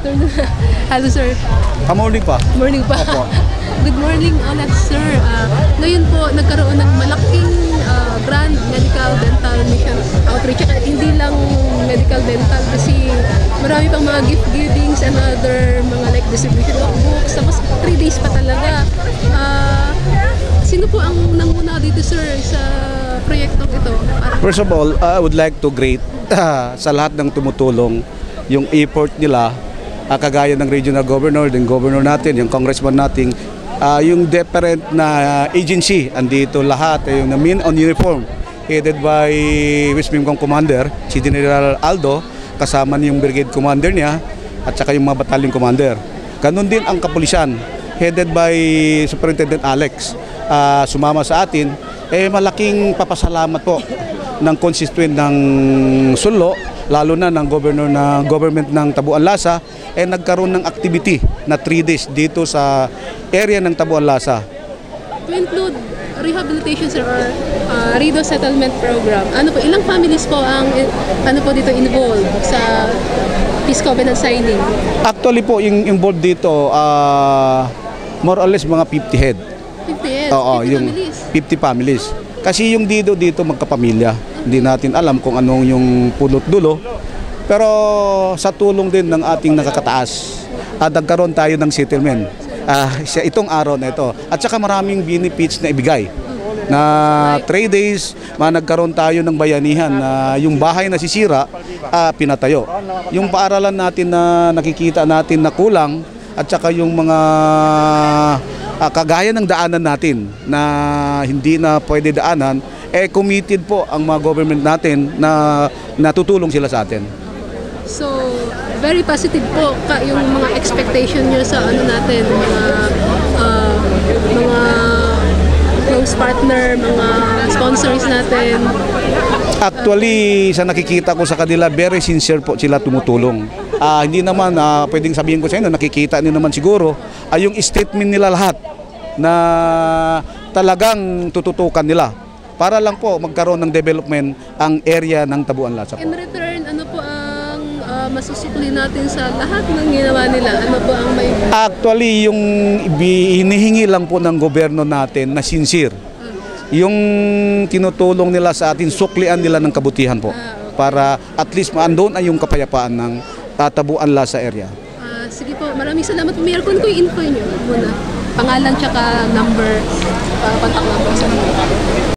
afternoon. Hello, sir. Morning pa. Morning pa. Opo. Good morning ulit, sir. Ngayon po, nagkaroon ng malaking grand medical dental mission outreach. Hindi lang medical dental kasi marami pang mga gift givings and other mga like distribution of books. Tapos 3 days pa talaga. Sino po ang nanguna dito, sir, sa proyektong ito? First of all, I would like to greet sa lahat ng tumutulong yung effort nila, kagaya ng regional governor, yung governor natin, yung congressman natin, yung different na agency, andito lahat, yung men on uniform, headed by West Bengal Commander, si General Aldo, kasama yung brigade commander niya, at saka yung mga battalion commander. Ganon din ang kapulisan, headed by Superintendent Alex, sumama sa atin. Malaking papasalamat po ng constituent ng Sulo, lalo na ng government ng Tabuan Lasa, nagkaroon ng activity na 3 days dito sa area ng Tabuan Lasa. To include rehabilitation, sir, or Rido Settlement Program, ilang families po ang dito involved sa Peace Covenant signing? Actually po, yung involved dito, more or less mga 50 head. 50 head? Oo, 50 yung families? 50 families. Kasi yung dito magkapamilya. Hindi natin alam kung anong yung punot dulo. Pero sa tulong din ng ating nakakataas, nagkaroon tayo ng settlement. Itong araw na ito. At saka maraming benefits na ibigay. Na 3 days, nagkaroon tayo ng bayanihan na yung bahay na sisira, pinatayo. Yung paaralan natin na nakikita natin na kulang, at saka yung mga kagaya ng daanan natin na hindi na pwede daanan, committed po ang mga government natin na natutulong sila sa atin. So, very positive po yung mga expectation nyo sa natin, mga close partner, mga sponsors natin. Actually, sa nakikita ko sa kanila, very sincere po sila tumutulong. Hindi naman, pwedeng sabihin ko sa inyo, nakikita niyo naman siguro, yung statement nila lahat na talagang tututukan nila para lang po magkaroon ng development ang area ng Tabuan Lasa po. In return, ano po ang masusukli natin sa lahat ng ginawa nila? Ano po ang may... Actually, yung hinihingi lang po ng gobyerno natin na sincere. Yung tinutulong nila sa atin, suklian nila ng kabutihan po. Okay. Para at least maandun ay yung kapayapaan ng Tabuan Lasa area. Sige po, maraming salamat. Mayor, kung yung info nyo muna. Pangalan tsaka number, contact number sa